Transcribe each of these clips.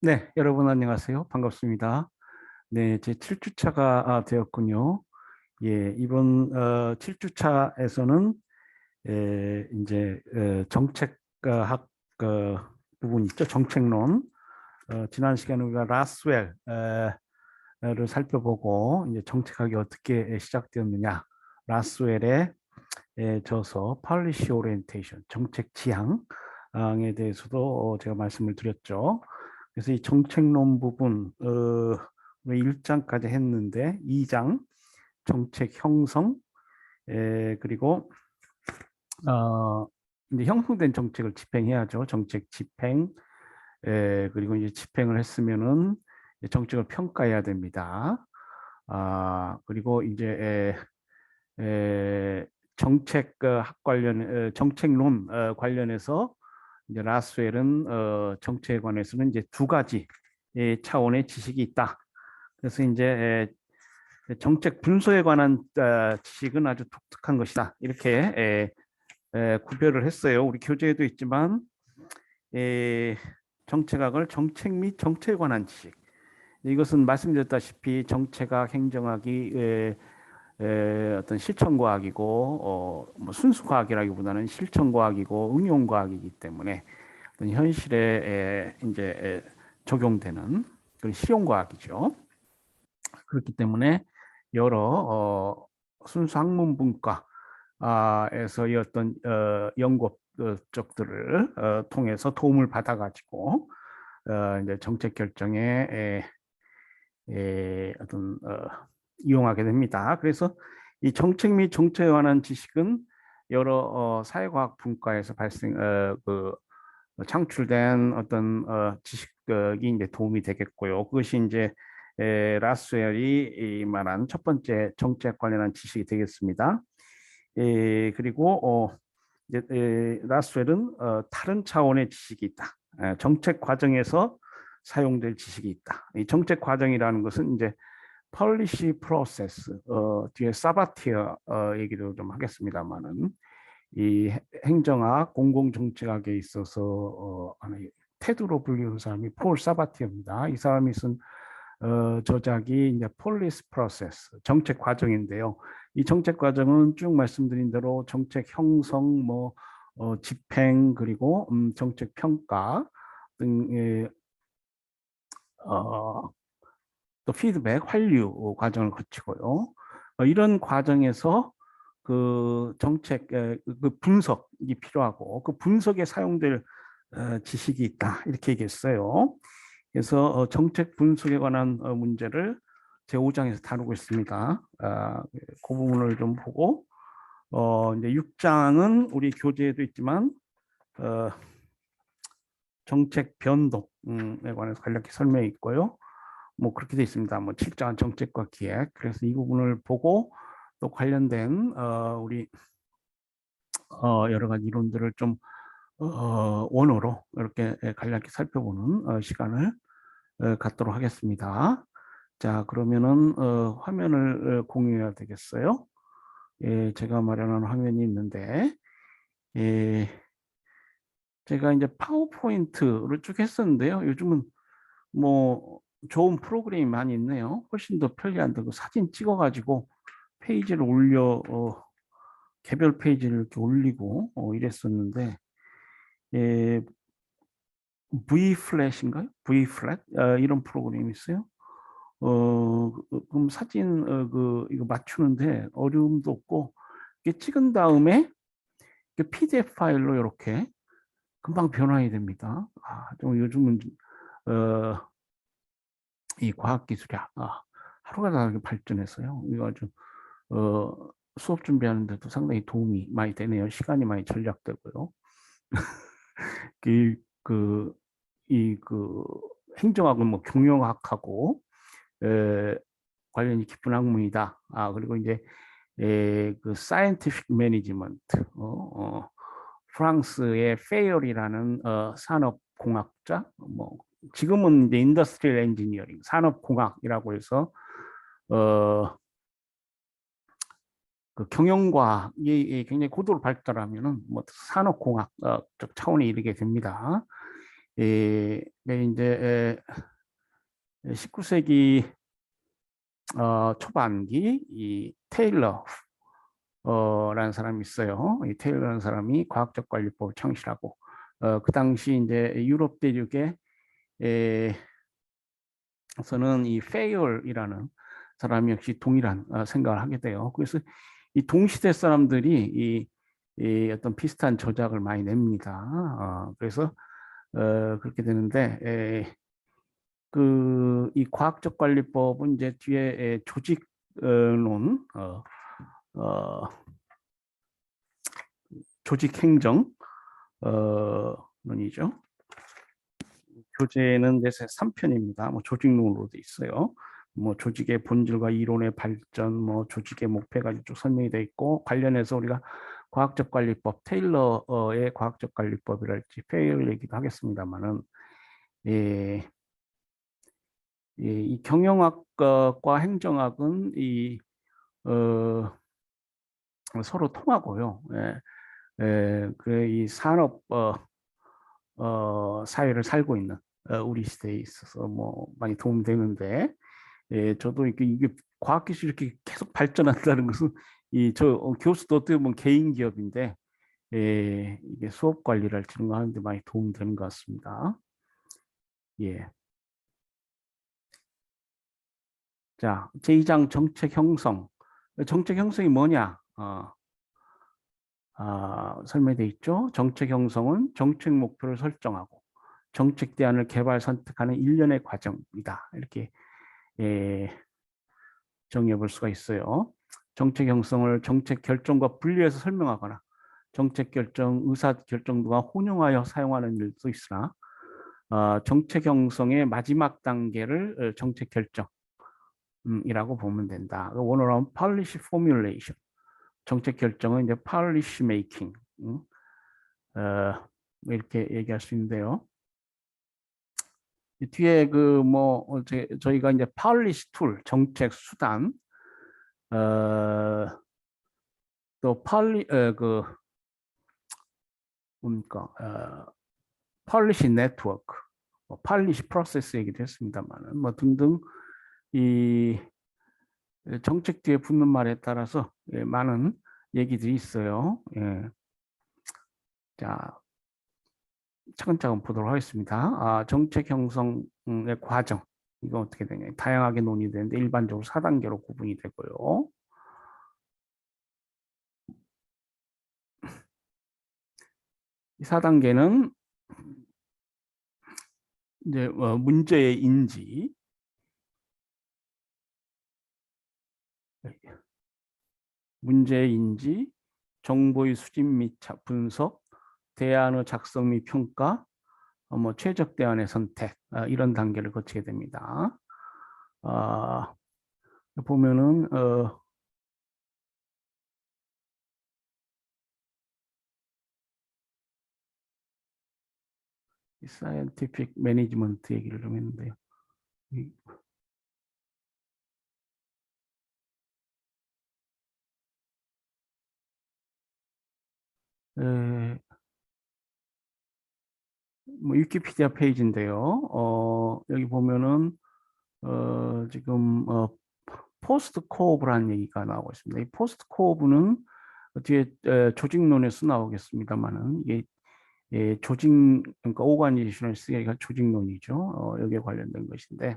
네, 여러분 안녕하세요. 반갑습니다. 네, 제 7주차가 되었군요. 예, 이번 7주차에서는 이제 정책학 부분 있죠. 정책론. 지난 시간에 우리가 라스웰을 살펴보고 이제 정책학이 어떻게 시작되었느냐. 라스웰의 저서 Policy Orientation, 정책 지향에 대해서도 제가 말씀을 드렸죠. 그래서 이 정책론 부분 1장까지 했는데 2장 정책 형성 그리고 어, 이제 형성된 정책을 집행해야죠. 정책 집행 그리고 이제 집행을 했으면은 정책을 평가해야 됩니다. 그리고 이제 정책 학 관련 정책론 관련해서 이제 라스웰은 정책에 관해서는 이제 두 가지 차원의 지식이 있다. 그래서 이제 정책 분석에 관한 지식은 아주 독특한 것이다. 이렇게 구별을 했어요. 우리 교재에도 있지만 정책학을 정책 및 정책에 관한 지식. 이것은 말씀드렸다시피 정책학, 행정학이 어떤 실천과학이고 뭐 순수과학이라기보다는 실천과학이고 응용과학이기 때문에 어떤 현실에 이제 적용되는 그런 실용과학이죠. 그렇기 때문에 여러 순수 학문 분과에서 이 어떤 연구 쪽들을 통해서 도움을 받아가지고 이제 정책 결정에 어떤 이용하게 됩니다. 그래서 이 정책 및 정책에 관한 지식은 여러 사회과학 분과에서 창출된 어떤 지식이 이제 도움이 되겠고요. 그것이 이제 라스웰이 말한 첫 번째 정책 관련한 지식이 되겠습니다. 그리고 이제 라스웰은 다른 차원의 지식이 있다. 정책 과정에서 사용될 지식이 있다. 이 정책 과정이라는 것은 이제 policy process, 뒤에 사바티어 얘기도 좀 하겠습니다만은 이 행정학, 공공정책학에 있어서 테드로 불리는 사람이 폴 사바티어입니다. 이 사람이 쓴 저작이 이제 policy process, 정책 과정인데요. 이 정책 과정은 쭉 말씀드린 대로 정책 형성, 뭐 집행 그리고 정책 평가 등의 또 피드백, 환류 과정을 거치고요. 이런 과정에서 그 정책, 그 분석이 필요하고 그 분석에 사용될 지식이 있다. 이렇게 얘기했어요. 그래서 정책 분석에 관한 문제를 제5장에서 다루고 있습니다. 그 부분을 좀 보고 이제 6장은 우리 교재에도 있지만 정책 변동에 관해서 간략히 설명이 있고요. 뭐 그렇게 돼 있습니다. 뭐 7장 정책과 기획. 그래서 이 부분을 보고 또 관련된 우리 여러 가지 이론들을 좀 원어로 이렇게 간략히 살펴보는 시간을 갖도록 하겠습니다. 자, 그러면은 화면을 공유해야 되겠어요. 예, 제가 마련한 화면이 있는데 예, 제가 이제 파워포인트를 쭉 했었는데요. 요즘은 뭐 좋은 프로그램이 많이 있네요. 훨씬 더 편리한데 그 사진 찍어가지고 페이지를 올려 개별 페이지를 이렇게 올리고 이랬었는데 예, V 플랫인가요? V 플랫 이런 프로그램이 있어요. 그럼 사진 이거 맞추는데 어려움도 없고 이게 찍은 다음에 PDF 파일로 이렇게 금방 변환이 됩니다. 좀 요즘은 이 과학 기술이 하루가 다르게 발전해서요. 이거 아주 수업 준비하는데도 상당히 도움이 많이 되네요. 시간이 많이 절약되고요. 그, 그, 행정학은 뭐 경영학하고 관련이 깊은 학문이다. 그리고 이제 그 scientific management, 프랑스의 페이얼이라는 산업공학자, 뭐 지금은 이제 인더스트리얼 엔지니어링, 산업공학이라고 해서 그 경영과학이 굉장히 고도로 발달하면은 뭐 산업공학 쪽 차원에 이르게 됩니다. 이제 19세기 초반기 이 테일러 라는 사람이 있어요. 이 테일러라는 사람이 과학적 관리법을 창시하고 그 당시 이제 유럽 대륙에 서는 이 페이얼이라는 사람이 역시 동일한 생각을 하게 돼요. 그래서 이 동시대 사람들이 이 어떤 비슷한 저작을 많이 냅니다. 그래서 그렇게 되는데 그 이 과학적 관리법은 이제 뒤에 조직론, 조직행정論이죠. 교재는 이제 3편입니다. 뭐 조직론으로 돼 있어요. 뭐 조직의 본질과 이론의 발전, 뭐 조직의 목표가 쭉 설명이 돼 있고 관련해서 우리가 과학적 관리법, 테일러의 과학적 관리법이랄지 페일 얘기도 하겠습니다만은 예, 이 경영학과 행정학은 어, 서로 통하고요. 그래 이 산업 사회를 살고 있는 우리 시대에 있어서 뭐 많이 도움되는데 저도 이게 과학기술이 이렇게 계속 발전한다는 것은 저 교수도 어떻게 보면 개인 기업인데 이게 수업 관리를 하는데 많이 도움되는 것 같습니다. 예. 자, 제2장 정책 형성. 정책 형성이 뭐냐? 설명되어 있죠. 정책 형성은 정책 목표를 설정하고 정책 대안을 개발 선택하는 일련의 과정이다. 이렇게 예, 정의해 볼 수가 있어요. 정책 형성을 정책 결정과 분리해서 설명하거나 정책 결정, 의사 결정도가 혼용하여 사용하는 일도 있으나 정책 형성의 마지막 단계를 정책 결정이라고 보면 된다. 원어로 policy formulation. 정책 결정은 이제 policy making. 이렇게 얘기할 수 있는데요. 뒤에 뭐 저희가 이제 policy tool, 정책 수단, 또 뭡니까 policy network, policy process 얘기도 했습니다만은 뭐 등등 이 정책 뒤에 붙는 말에 따라서 많은 얘기들이 있어요. 자, 차근차근 보도록 하겠습니다. 정책 형성의 과정. 이거 어떻게 되냐. 다양하게 논의되는데 일반적으로 4단계로 구분이 되고요. 이 4단계는 이제 문제의 인지, 문제의 인지, 정보의 수집 및 분석, 대안의 작성 및 평가, 뭐 최적 대안의 선택 이런 단계를 거치게 됩니다. 보면은 사이언티픽 매니지먼트 얘기를 좀 했는데요. 뭐 위키피디아 페이지인데요. 여기 보면은 지금 포스트 코어브라는 얘기가 나오고 있습니다. 이 포스트 코어브는 뒤에 조직론에서 나오겠습니다만은 이게 조직 그러니까 오가니제이션을 쓰기가 조직론이죠. 여기에 관련된 것인데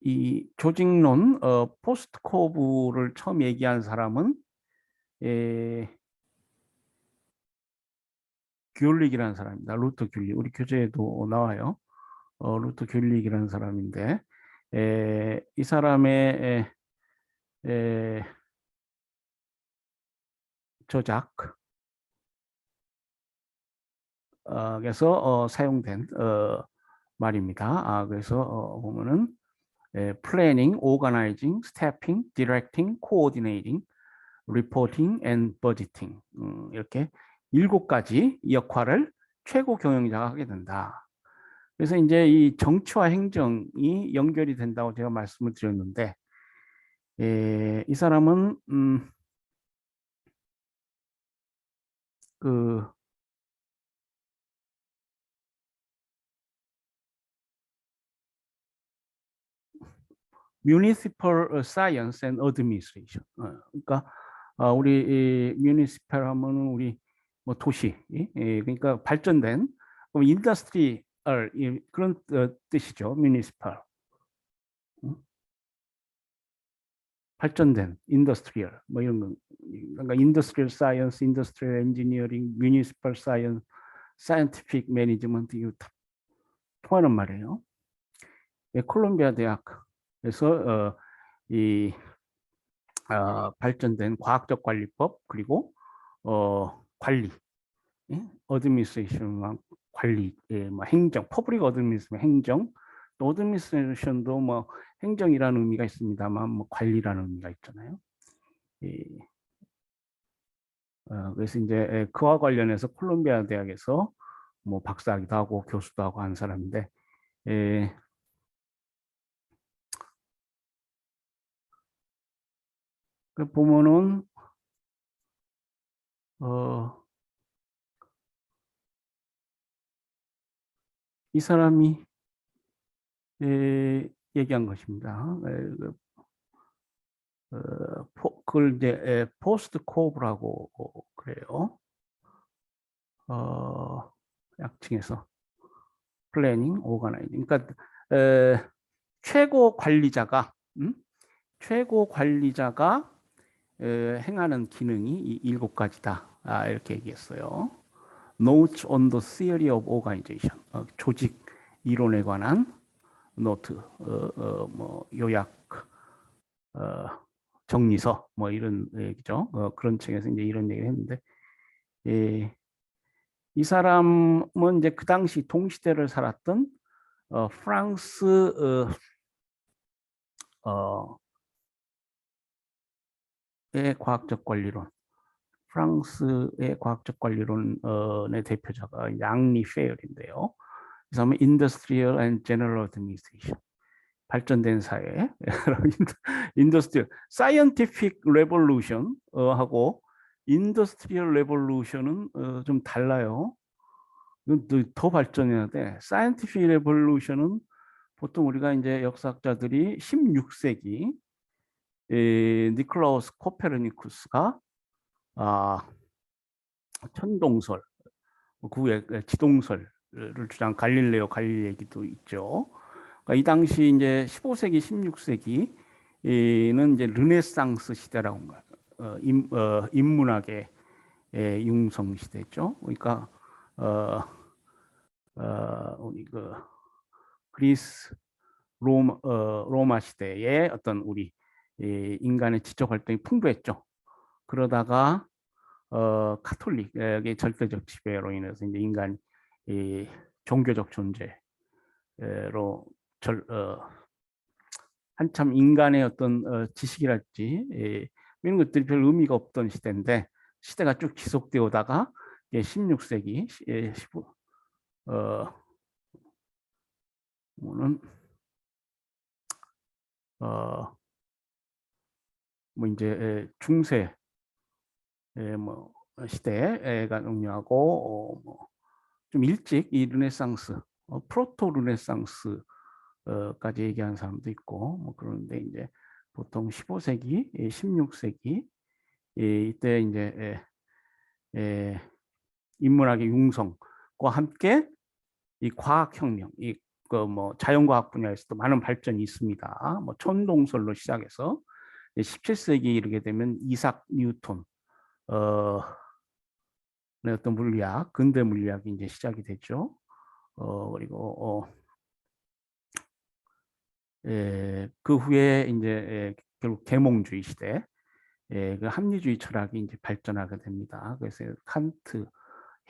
이 조직론 포스트 코어브를 처음 얘기한 사람은 귤릭이라는 사람입니다. 루터 귤릭. 우리 교재에도 나와요. 루터 귤릭이라는 사람인데 이 사람의 저작에서 사용된 말입니다. 그래서 보면은 planning, organizing, staffing, directing, coordinating, reporting and budgeting 이렇게 7가지 역할을 최고 경영자가 하게 된다. 그래서 이제 이 정치와 행정이 연결이 된다고 제가 말씀을 드렸는데 이 사람은 그 Municipal Science and Administration. 그러니까 우리 municipal 하면은 우리 뭐 도시, 그러니까 발전된 인더스트리얼 그런 뜻이죠. municipal. 발전된 인더스트리얼 뭐 이런 거. 그러니까 인더스트리얼 사이언스, 인더스트리얼 엔지니어링, 뮤니시펄 사이언스, 사이언티픽 매니지먼트 이거 다 통하는 말이에요. 콜롬비아 대학에서 이 발전된 과학적 관리법 그리고 관리, 어드미니스트레이션 관리, 뭐 행정, 퍼블릭 어드미니스트레이션 행정, 또 어드미니스트레이션도 뭐 행정이라는 의미가 있습니다만 뭐 관리라는 의미가 있잖아요. 그래서 이제 그와 관련해서 콜롬비아 대학에서 뭐 박사학위도 하고 교수도 하고 한 사람인데, 그 보면은 이 사람이 얘기한 것입니다. 그걸 이제 포스트 코브라고 그래요. 약칭해서 플래닝, 오가나이징. 그러니까 최고 관리자가 최고 관리자가 행하는 기능이 이 7가지다. 이렇게 얘기했어요. Notes on the Theory of Organization. 조직 이론에 관한 노트, 뭐 요약, 정리서, 뭐 이런 얘기죠. 그런 책에서 이제 이런 얘기를 했는데, 이 사람은 이제 그 당시 동시대를 살았던 프랑스 의 과학적 관리론, 프랑스의 과학적 관리론의 대표자가 앙리 페열인데요. 이 사람은 Industrial and General Administration, 발전된 사회, 인더스트리얼, 사이언티픽 레볼루션 하고 인더스트리얼 레볼루션은 좀 달라요. 더 발전해야 돼. 사이언티픽 레볼루션은 보통 우리가 이제 역사학자들이 16세기 니콜라우스 코페르니쿠스가 천동설, 그 후에 지동설을 주장 갈릴레오 갈릴리 얘기도 있죠. 그러니까 이 당시 이제 15세기, 16세기는 이제 르네상스 시대라고 합니다. 인문학의 융성 시대죠. 그러니까 우리 그 그리스 로마 시대의 어떤 우리 인간의 지적 활동이 풍부했죠. 그러다가 카톨릭의 절대적 지배로 인해서 이제 인간이 종교적 존재로 한참 인간의 어떤 지식이랄지 이런 것들이 별 의미가 없던 시대인데, 시대가 쭉 지속되어 오다가 16세기 15는 뭐 이제 중세 뭐 시대가 영유하고 좀 일찍 이 르네상스, 프로토 르네상스까지 얘기하는 사람도 있고 뭐 그런데 이제 보통 15세기, 16세기 이때 이제 인문학의 융성과 함께 이 과학혁명, 이 그 뭐 자연과학 분야에서도 많은 발전이 있습니다. 뭐 천동설로 시작해서 17세기 이르게 되면 이삭 뉴턴 어떤 물리학, 근대 물리학이 이제 시작이 됐죠. 그리고 그 후에 이제 결국 계몽주의 시대, 그 합리주의 철학이 이제 발전하게 됩니다. 그래서 칸트,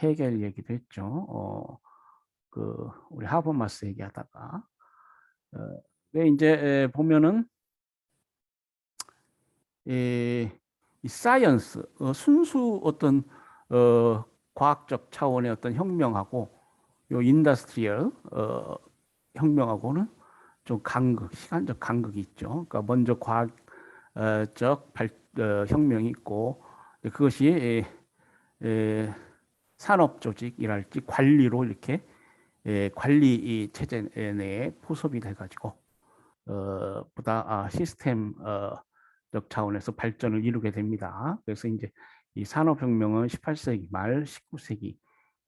헤겔 얘기도 했죠. 그 우리 하버마스 얘기하다가 이제 보면은 이 사이언스, 순수 어떤 과학적 차원의 어떤 혁명하고 요 인더스트리얼 혁명하고는 좀 간극, 시간적 간극이 있죠. 그러니까 먼저 과학적 혁명이 있고 그것이 산업 조직이랄지 관리로 이렇게 관리 이 체제 내에 포섭이 돼가지고 보다 시스템적 차원에서 발전을 이루게 됩니다. 그래서 이제 이 산업혁명은 18세기 말 19세기에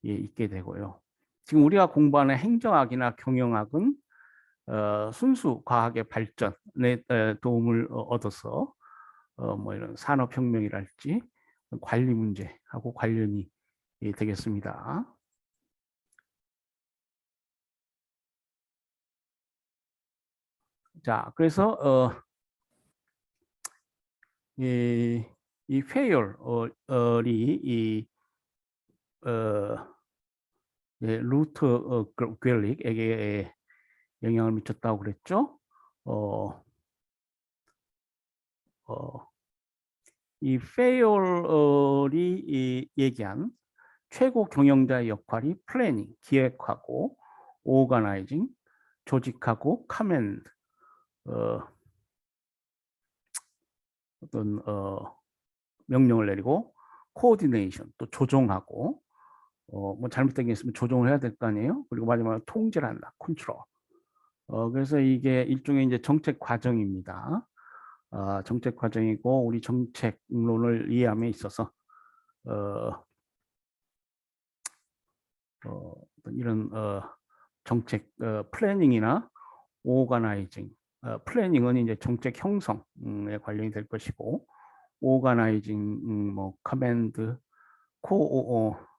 있게 되고요. 지금 우리가 공부하는 행정학이나 경영학은 순수 과학의 발전에 도움을 얻어서 뭐 이런 산업혁명이랄지 관리 문제하고 관련이 되겠습니다. 자, 그래서 이 페이얼이 루트 갤릭에게 영향을 미쳤다고 그랬죠. 이 페이얼이 얘기한 최고 경영자의 역할이 플래닝, 기획하고 오가나이징, 조직하고 커맨드, 어떤 명령을 내리고 코오디네이션, 또 조종하고 뭐 잘못된 게 있으면 조정을 해야 될 거 아니에요. 그리고 마지막으로 통제를 한다, 컨트롤. 그래서 이게 일종의 이제 정책 과정입니다. 정책 과정이고 우리 정책론을 이해함에 있어서 이런 정책 플래닝이나 오가나이징, 플래닝은 이제 정책 형성에 관련이 될 것이고 오가나이징, 뭐 커맨드, 코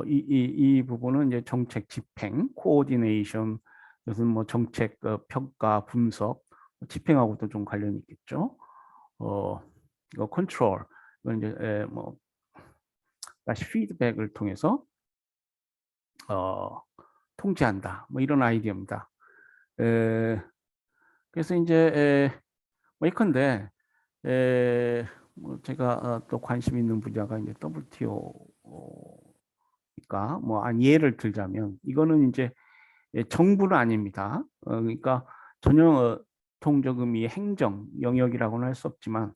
이 부분은 이제 정책 집행, 코오디네이션, 무슨 뭐 정책 평가, 분석, 집행하고도 좀 관련이 있겠죠. 이거 컨트롤, 이건 이제 뭐 다시 피드백을 통해서 통제한다. 뭐 이런 아이디어입니다. 그래서 이제 뭐 예컨대 뭐 제가 또 관심 있는 분야가 이제 WTO니까 뭐 예를 들자면 이거는 이제 정부는 아닙니다. 그러니까 전형통저금이 행정 영역이라고는 할 수 없지만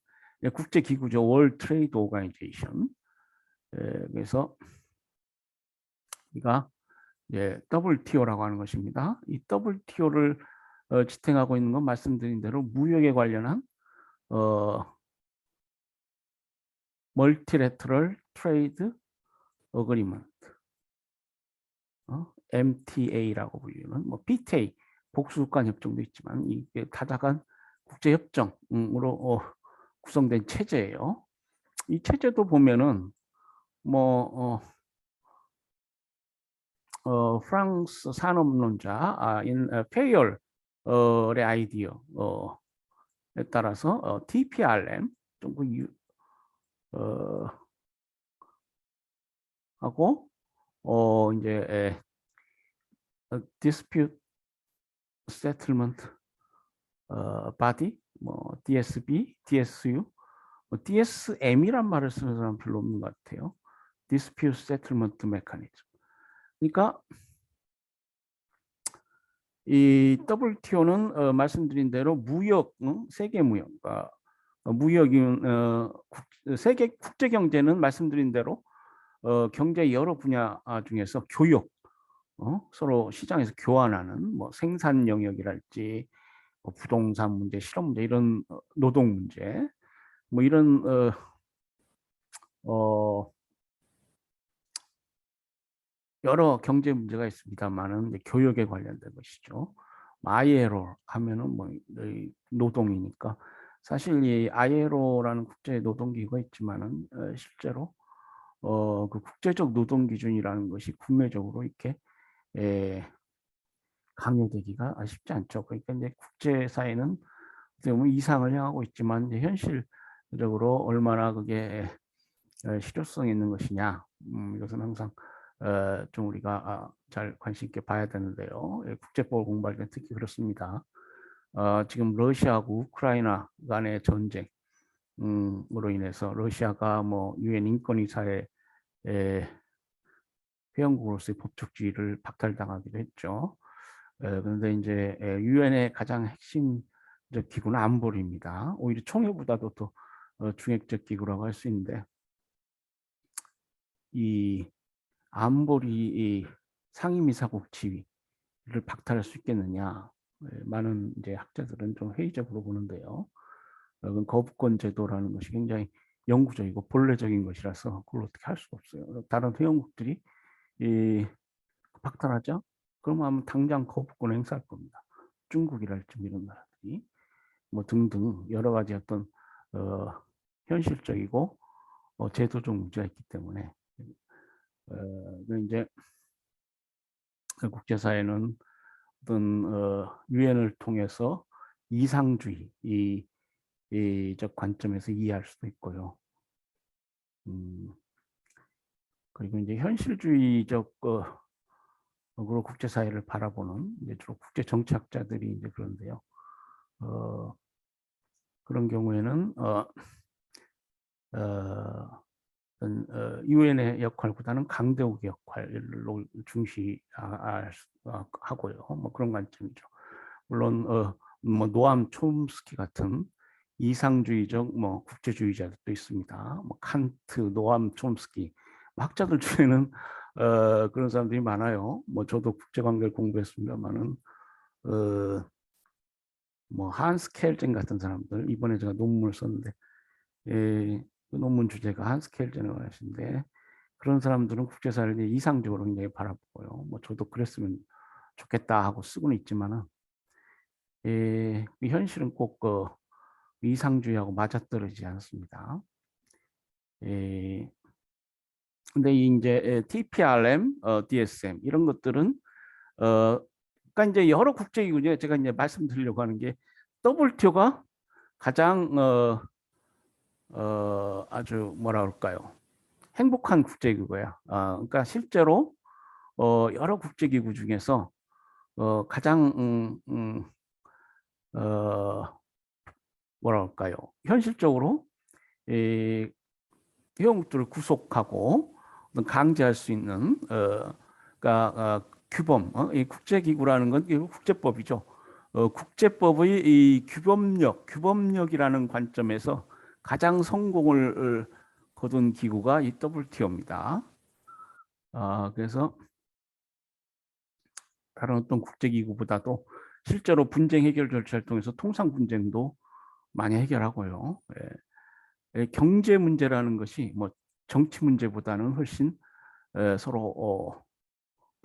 국제기구죠. 월드 트레이드 오가니제이션. 그래서 우리가 WTO라고 하는 것입니다. 이 WTO를 지탱하고 있는 건 말씀드린 대로 무역에 관련한 멀티래터럴 트레이드 어그리먼트, MTA라고 불리는 뭐 PTA 복수국간 협정도 있지만 이게 다자간 국제 협정으로 구성된 체제예요. 이 체제도 보면은 뭐 프랑스 산업론자 페이얼의 아이디어에 따라서 TPRM 하고 이제 dispute settlement body, 뭐 DSB, DSU, 뭐 DSM이란 말을 쓰는 사람 별로 없는 것 같아요. dispute settlement mechanism. 그러니까 이 WTO는 말씀드린 대로 무역, 세계 무역, 무역인 세계 국제 경제는 말씀드린 대로 경제 여러 분야 중에서 교육, 서로 시장에서 교환하는 뭐 생산 영역이랄지 뭐 부동산 문제, 실업 문제, 이런 노동 문제, 뭐 이런 여러 경제 문제가 있습니다만은 교육에 관련된 것이죠. ILO 하면은 뭐 노동이니까 사실 이 ILO라는 국제 노동기구가 있지만은 실제로 그 국제적 노동 기준이라는 것이 국내적으로 이렇게 강요되기가 쉽지 않죠. 그러니까 이제 국제사회는 뭐 이상을 향하고 있지만 이제 현실적으로 얼마나 그게 실효성 있는 것이냐, 이것은 항상 좀 우리가 잘 관심 있게 봐야 되는데요. 국제법을 공부할 때 특히 그렇습니다. 지금 러시아하고 우크라이나 간의 전쟁으로 인해서 러시아가 뭐 유엔 인권이사회 회원국으로서의 법적 지위를 박탈당하기도 했죠. 그런데 이제 유엔의 가장 핵심적 기구는 안보리입니다. 오히려 총회보다도 더 중핵적 기구라고 할 수 있는데 이 안보리 상임이사국 지위를 박탈할 수 있겠느냐? 많은 이제 학자들은 좀 회의적으로 보는데요. 그건 거부권 제도라는 것이 굉장히 영구적이고 본래적인 것이라서 그걸 어떻게 할 수가 없어요. 다른 회원국들이 박탈하죠? 그러면 아마 당장 거부권 행사할 겁니다. 중국이랄지 이런 나라들이 뭐 등등 여러 가지 어떤 현실적이고 제도적 문제가 있기 때문에 이제 국제사회는 어떤 유엔을 통해서 이상주의 이적 관점에서 이해할 수도 있고요. 그리고 이제 현실주의적 으로 국제사회를 바라보는 이제 주로 국제 정치학자들이 이제 그런데요. 그런 경우에는 유엔의 역할보다는 강대국의 역할로 중시하고요. 뭐 그런 관점이죠. 물론 뭐 노암 촘스키 같은 이상주의적 뭐 국제주의자들도 있습니다. 뭐 칸트, 노암 촘스키 학자들 중에는 그런 사람들이 많아요. 뭐 저도 국제관계를 공부했습니다만은 뭐 한스 켈젠 같은 사람들 이번에 제가 논문을 썼는데 그 논문 주제가 한스 켈젠에 관하신데 그런 사람들은 국제사회를 이상적으로 굉장히 바라보고요. 뭐 저도 그랬으면 좋겠다 하고 쓰고는 있지만은 현실은 꼭 이상주의하고 맞아떨어지지 않습니다. 근데 이제 TPRM, DSM 이런 것들은 그러니까 이제 여러 국제기구 중에 제가 이제 말씀드리려고 하는 게 WTO가 가장 아주 뭐라 그럴까요? 행복한 국제기구야. 그러니까 실제로 여러 국제기구 중에서 가장 뭐라 그럴까요? 현실적으로 회원국들을 구속하고 강제할 수 있는 그러니까 규범, 이 국제기구라는 건 국제법이죠. 국제법의 이 규범력이라는 관점에서 가장 성공을 거둔 기구가 이 WTO입니다. 그래서 다른 어떤 국제기구보다도 실제로 분쟁 해결 절차를 통해서 통상 분쟁도 많이 해결하고요. 경제 문제라는 것이 뭐 정치 문제보다는 훨씬 서로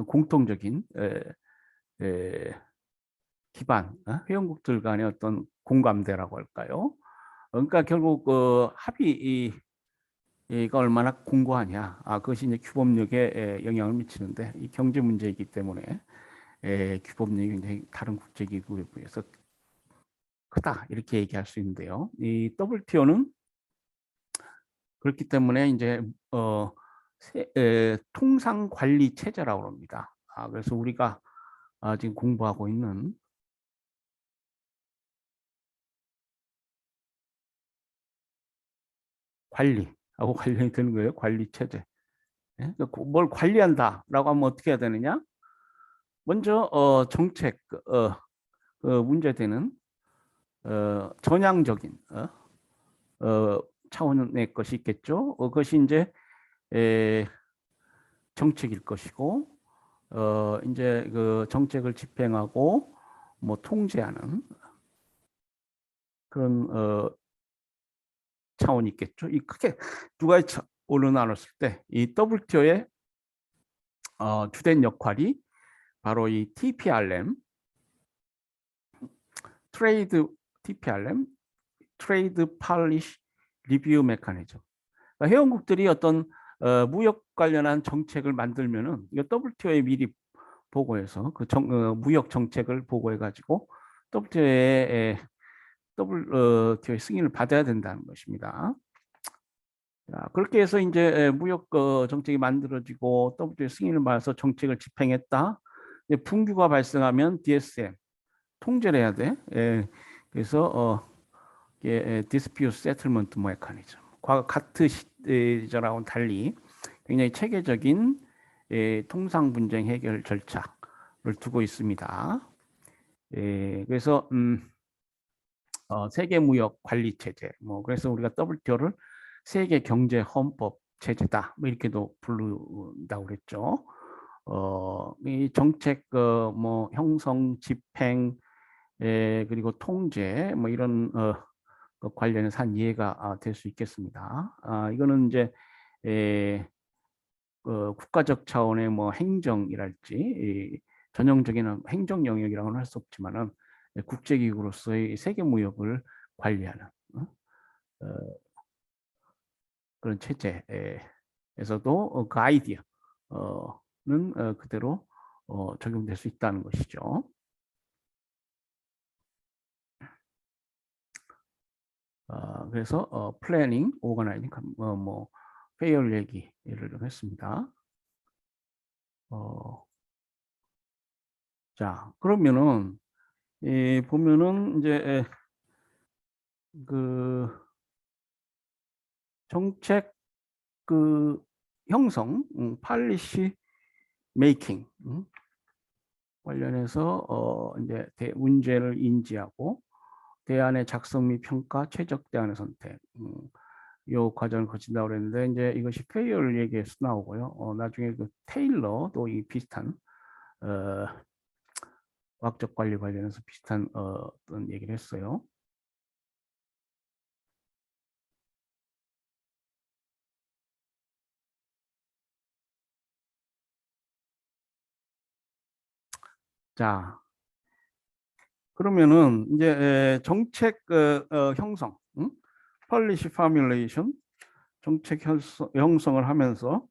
공통적인 기반, 회원국들 간의 어떤 공감대라고 할까요? 그러니까 결국 합의가 얼마나 공고하냐, 그것이 이제 규범력에 영향을 미치는데 이 경제 문제이기 때문에 규범력이 굉장히 다른 국제기구에 비해서 크다 이렇게 얘기할 수 있는데요. 이 WTO는 그렇기 때문에 이제 통상 관리 체제라고 합니다. 그래서 우리가 지금 공부하고 있는 관리하고 관련이 되는 거예요. 관리 체제. 뭘 관리한다라고 하면 어떻게 해야 되느냐? 먼저 정책 문제되는 전향적인 차원의 것이 있겠죠. 그것이 이제 정책일 것이고 이제 그 정책을 집행하고 뭐 통제하는 그런 차원이 있겠죠. 이 크게 두 가지 차원으로 나눴을 때 이 WTO의 주된 역할이 바로 이 TPRM, 트레이드 TPRM, 트레이드 팔리시 리뷰 메커니즘. 그러니까 회원국들이 어떤 무역 관련한 정책을 만들면은 이거 WTO에 미리 보고해서 그 무역 정책을 보고해 가지고 WTO의 승인을 받아야 된다는 것입니다. 그렇게 해서 이제 무역 정책이 만들어지고 WTO 승인을 받아서 정책을 집행했다. 분규가 발생하면 DSM 통제를 해야 돼. 그래서 Dispute Settlement Mechanism. 과거 가트 시절하고는 달리 굉장히 체계적인 통상 분쟁 해결 절차를 두고 있습니다. 그래서 세계 무역 관리 체제. 뭐 그래서 우리가 WTO를 세계 경제 헌법 체제다. 뭐 이렇게도 부른다고 그랬죠. 이 정책 뭐 형성, 집행, 그리고 통제 뭐 이런 그 관련해서 한 이해가 될 수 있겠습니다. 이거는 이제 국가적 차원의 뭐 행정이랄지 전형적인 행정 영역이라고는 할 수 없지만은 국제기구로서의 세계 무역을 관리하는 어, 그런 체제에서도 그 아이디어는 그대로 적용될 수 있다는 것이죠. 그래서 플래닝, 오거나이징, 뭐 페이얼 얘기를 좀 했습니다. 자, 그러면은 보면은 이제 그 정책 그 형성, 팔리시 메이킹 관련해서 이제 문제를 인지하고 대안의 작성 및 평가, 최적 대안의 선택, 요 과정을 거친다고 그랬는데 이제 이것이 페이얼 얘기에서 나오고요. 나중에 그 테일러도 이 비슷한 과학적 관리 관련해서 비슷한 어떤 얘기를 했어요. 자, 그러면은 이제 정책 형성, policy formulation, 정책 형성을 하면서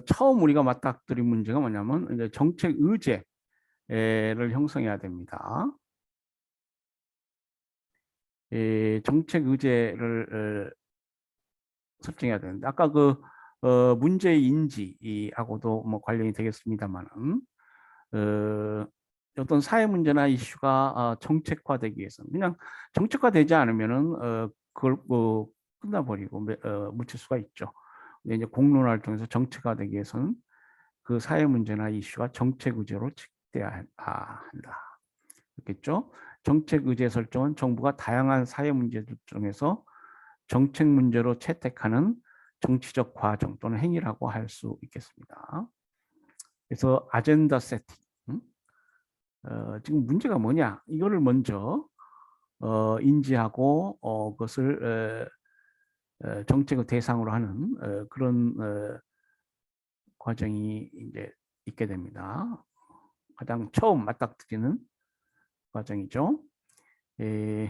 처음 우리가 맞닥뜨린 문제가 뭐냐면 이제 정책 의제를 형성해야 됩니다. 정책 의제를 설정해야 되는데 아까 그 문제 인지하고도 뭐 관련이 되겠습니다만은 어떤 사회 문제나 이슈가 정책화되기 위해서 그냥 정책화되지 않으면은 그걸 뭐 끝나버리고 묻힐 수가 있죠. 근데 이제 공론화를 통해서 정책화되기 위해서는 그 사회 문제나 이슈가 정책 의제로 측돼야 한다. 그렇겠죠? 정책 의제 설정은 정부가 다양한 사회 문제들 중에서 정책 문제로 채택하는 정치적 과정 또는 행위라고 할 수 있겠습니다. 그래서 아젠다 세팅. 지금 문제가 뭐냐? 이거를 먼저 인지하고 그것을 정책의 대상으로 하는 그런 과정이 이제 있게 됩니다. 가장 처음 맞닥뜨리는 과정이죠. 이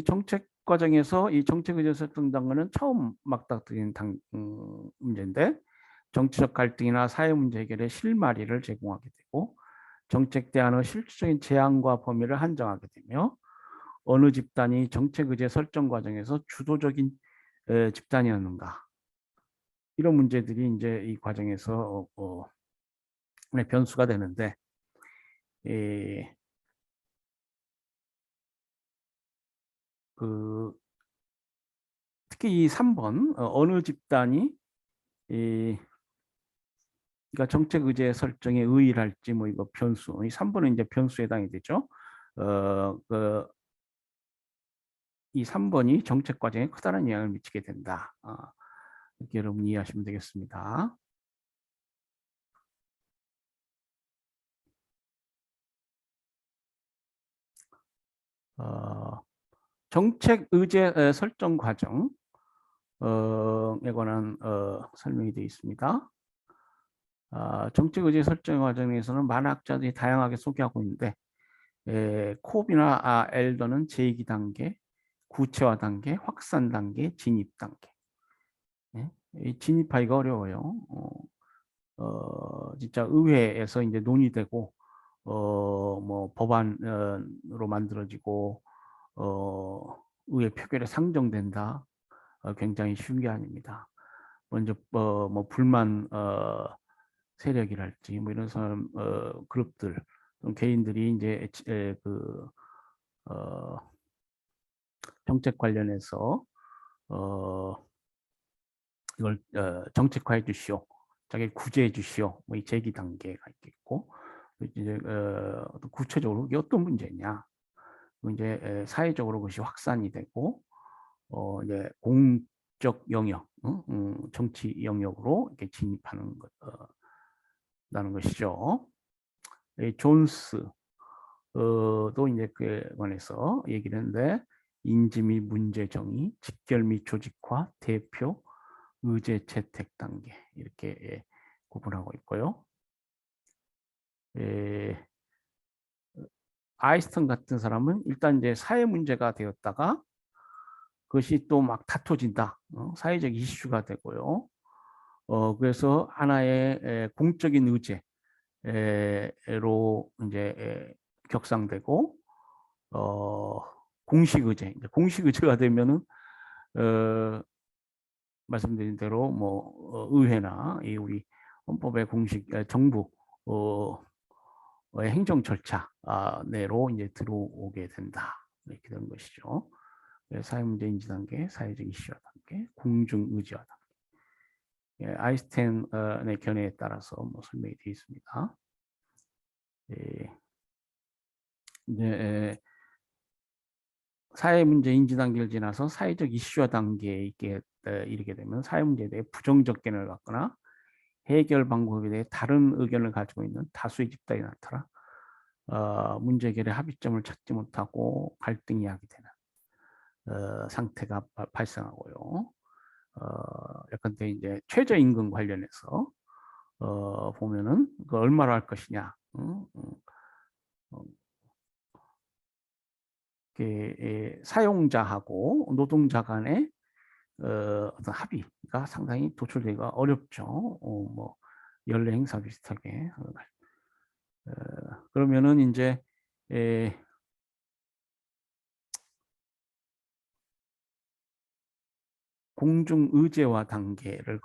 정책 과정에서 이 정책 의제 설정 단계는 처음 맞닥뜨리는 문제인데 정치적 갈등이나 사회 문제 해결에 실마리를 제공하게 되고 정책 대안의 실질적인 제한과 범위를 한정하게 되며 어느 집단이 정책 의제 설정 과정에서 주도적인 집단이었는가 이런 문제들이 이제 이 과정에서 변수가 되는데 그 특히 이 3번 어느 집단이 그러니까 정책 의제 설정에 의의할지 뭐 이거 변수 이 3번은 이제 변수에 해당이 되죠. 이 3번이 정책 과정에 커다란 영향을 미치게 된다. 이렇게 여러분 이해하시면 되겠습니다. 정책 의제 설정 과정에 관한 설명이 되어 있습니다. 정책 의제 설정 과정에서는 많은 학자들이 다양하게 소개하고 있는데 콥이나 엘더는 제기 단계, 구체화 단계, 확산 단계, 진입 단계. 진입하기가 어려워요. 진짜 의회에서 이제 논의되고 뭐 법안으로 만들어지고 의회 표결에 상정된다. 굉장히 쉬운 게 아닙니다. 먼저 뭐 불만 세력이랄지 뭐 이런 사람 그룹들 개인들이 이제 그 정책 관련해서 이걸 정책화해 주시오. 자기 구제해 주시오. 뭐 이 제기 단계가 있겠고 이제 구체적으로 이게 어떤 문제냐? 이제 사회적으로 그것이 확산이 되고 이제 법적 영역, 정치 영역으로 이렇게 진입하는 다는 것이죠. 존스 도 이제 그에 관해서 얘기를 했는데 인지 및 문제 정의, 직결 및 조직화, 대표, 의제 채택 단계 이렇게 구분하고 있고요. 아인슈타인 같은 사람은 일단 이제 사회 문제가 되었다가 그것이 또 막 다퉈진다, 사회적 이슈가 되고요. 그래서 하나의 공적인 의제로 이제 격상되고 공식 의제, 공식 의제가 되면은 말씀드린 대로 뭐 의회나 이 우리 헌법의 공식 정부 행정 절차 내로 이제 들어오게 된다 이렇게 되는 것이죠. 사회문제 인지 단계, 사회적 이슈화 단계, 공중 의지화 단계. 아인슈타인의 견해에 따라서 뭐 설명이 되어 있습니다. 이제 사회문제 인지 단계를 지나서 사회적 이슈화 단계에 이르게 되면 사회문제에 대해 부정적 견해를 갖거나 해결 방법에 대해 다른 의견을 가지고 있는 다수의 집단이 나타나 문제 해결의 합의점을 찾지 못하고 갈등이 야기되는 상태가 발생하고요. 약간 이제 최저임금 관련해서 보면은 그 얼마로 할 것이냐, 사용자하고 노동자 간의 어떤 합의가 상당히 도출되기가 어렵죠. 뭐 연례 행사 비슷하게. 그러면은 이제 공중 의제화 단계를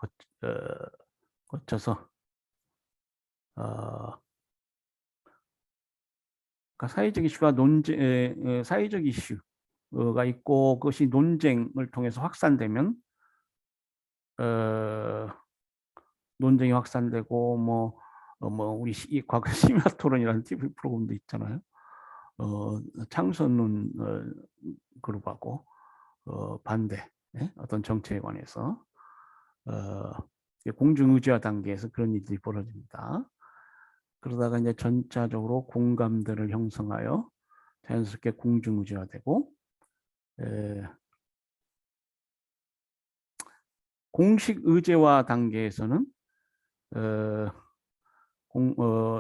거쳐서 그러니까 사회적 이슈가 사회적 이슈가 있고 그것이 논쟁을 통해서 확산되면 논쟁이 확산되고 뭐 우리 과거 심야 토론이라는 TV 프로그램도 있잖아요. 창선론 그룹하고 반대 어떤 정책에 관해서 공중의지화 단계에서 그런 일들이 벌어집니다. 그러다가 이제 전차적으로 공감대를 형성하여 자연스럽게 공중의지화되고 공식 의제화 단계에서는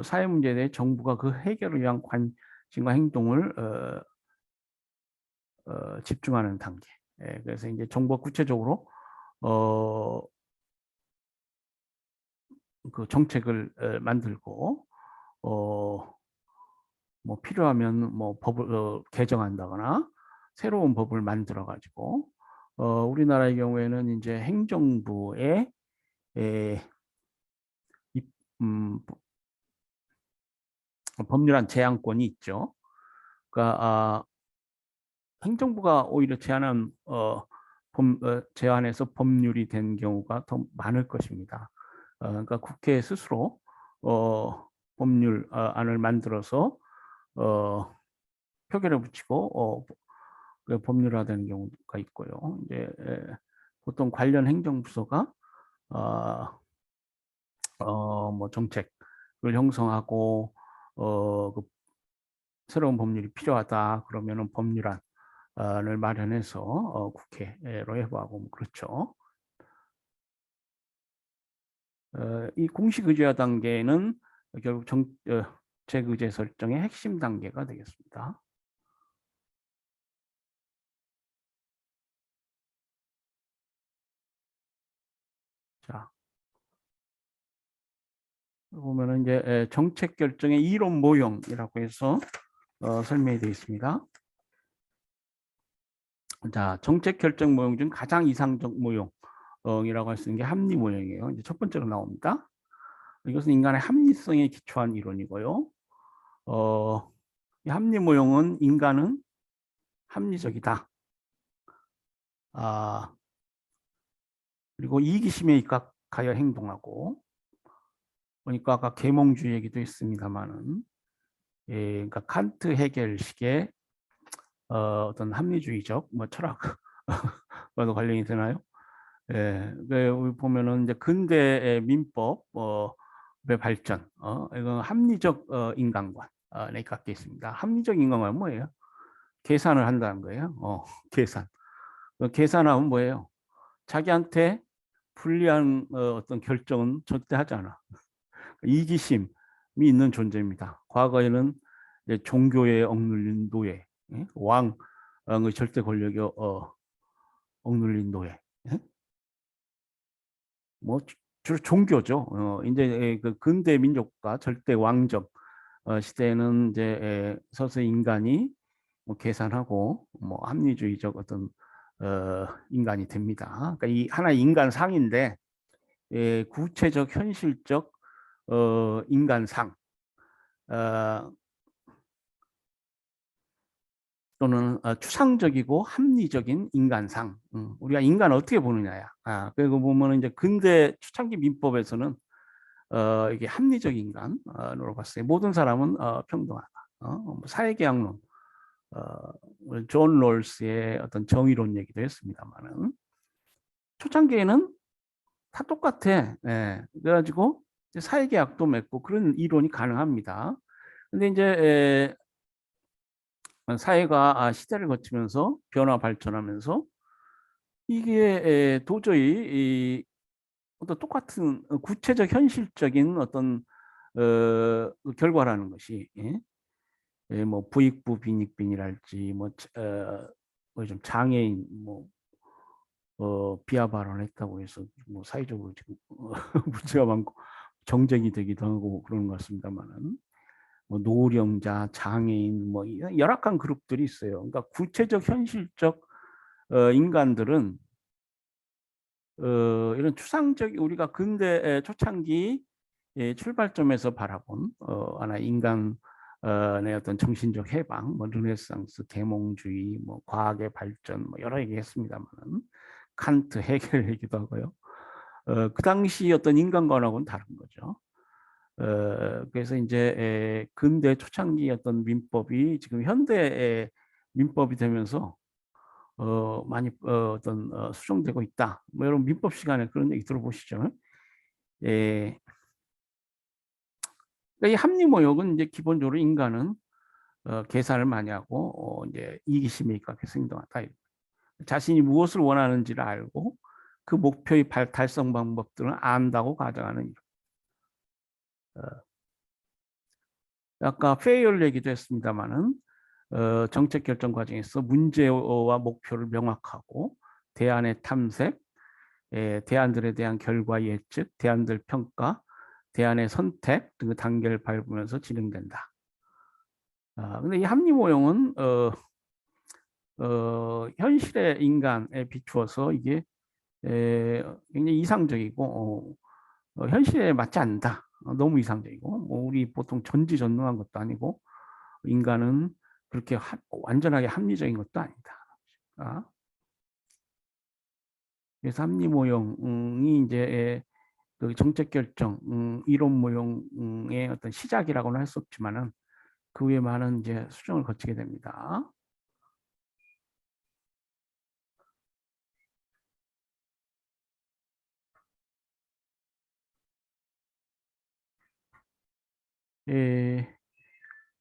사회 문제에 대해 정부가 그 해결을 위한 관심과 행동을 집중하는 단계. 그래서 이제 정부가 구체적으로 그 정책을 만들고 뭐 필요하면 뭐 법을 개정한다거나 새로운 법을 만들어 가지고 우리나라의 경우에는 이제 행정부의 법률안 제한권이 있죠. 그러니까 행정부가 오히려 제안해서 법률이 된 경우가 더 많을 것입니다. 그러니까 국회 스스로 법률안을 만들어서 표결에 붙이고 법률화되는 경우가 있고요. 이제 보통 관련 행정부서가 뭐 정책을 형성하고 그 새로운 법률이 필요하다 그러면은 법률안을 마련해서 국회로 해부하고 뭐 그렇죠. 이 공식 의제화 단계는 결국 정책 의제 설정의 핵심 단계가 되겠습니다. 자, 보면은 이제 정책 결정의 이론 모형이라고 해서 설명이 되어 있습니다. 자, 정책 결정 모형 중 가장 이상적 모형이라고 할 수 있는 게 합리 모형이에요. 이제 첫 번째로 나옵니다. 이것은 인간의 합리성에 기초한 이론이고요. 이 합리 모형은 인간은 합리적이다. 그리고 이기심에 입각하여 행동하고, 그러니까 아까 계몽주의 얘기도 있습니다만은, 그러니까 칸트 해겔식의 어떤 합리주의적 뭐 철학과도 관련이 되나요? 예, 우리 보면은 이제 근대의 민법 의 발전, 이건 합리적 인간관에 갖게 있습니다. 합리적 인간관은 뭐예요? 계산을 한다는 거예요. 계산. 계산하면 뭐예요? 자기한테 불리한 어떤 결정은 절대 하지 않아. 이기심이 있는 존재입니다. 과거에는 이제 종교에 억눌린 노예, 예? 왕의 절대 권력에 억눌린 노예. 예? 뭐 주로 종교죠. 이제 그 근대 민족과 절대 왕정 시대에는 이제 서서히 인간이 뭐 계산하고 뭐 합리주의적 어떤 인간이 됩니다. 그러니까 이 하나의 인간상인데 구체적 현실적 인간상 어, 또는 추상적이고 합리적인 인간상. 우리가 인간을 어떻게 보느냐야. 그리고 보면은 이제 근대 초창기 민법에서는 이게 합리적 인간으로 봤어요. 모든 사람은 평등하다. 뭐 사회계약론, 존 롤스의 어떤 정의론 얘기도 했습니다만은 초창기에는 다 똑같아. 예. 그래가지고 사회계약도 맺고 그런 이론이 가능합니다. 근데 이제 사회가 시대를 거치면서 변화 발전하면서 이게 도저히 어떤 똑같은 구체적 현실적인 어떤 결과라는 것이 뭐 부익부 빈익빈이랄지 뭐좀 장애인 뭐 비하 발언했다고 해서 뭐 사회적으로 지금 문제가 많고 정쟁이 되기도 하고 그런 것 같습니다만은 뭐 노령자, 장애인 뭐 열악한 그룹들이 있어요. 그러니까 구체적 현실적 인간들은 이런 추상적 우리가 근대 초창기 출발점에서 바라본 하나의 인간의 어떤 정신적 해방, 뭐 르네상스, 계몽주의, 뭐 과학의 발전, 뭐 여러 얘기했습니다만은 칸트, 헤겔 얘기도 하고요. 그 당시 어떤 인간관하고는 다른 거죠. 그래서 이제 근대 초창기 어떤 민법이 지금 현대의 민법이 되면서 많이 어떤 수정되고 있다. 뭐 여러분 민법 시간에 그런 얘기 들어보시죠. 예. 그러니까 이 합리모욕은 이제 기본적으로 인간은 계산을 많이 하고 이제 이기심에 입각해서 행동한다. 자신이 무엇을 원하는지를 알고 그 목표의 달성 방법들을 안다고 가정하는 일. 아까 페이얼 얘기도 했습니다만은 정책 결정 과정에서 문제와 목표를 명확하고 대안의 탐색, 대안들에 대한 결과 예측, 대안들 평가, 대안의 선택 등의 단계를 밟으면서 진행된다. 근데 이 합리모형은 현실의 인간에 비추어서 이게 굉장히 이상적이고 현실에 맞지 않는다. 너무 이상적이고 뭐 우리 보통 전지전능한 것도 아니고 인간은 그렇게 완전하게 합리적인 것도 아니다. 그래서 합리 모형이 이제 그 정책 결정, 이론 모형의 어떤 시작이라고는 할 수 없지만은 그 후에 많은 이제 수정을 거치게 됩니다. 예,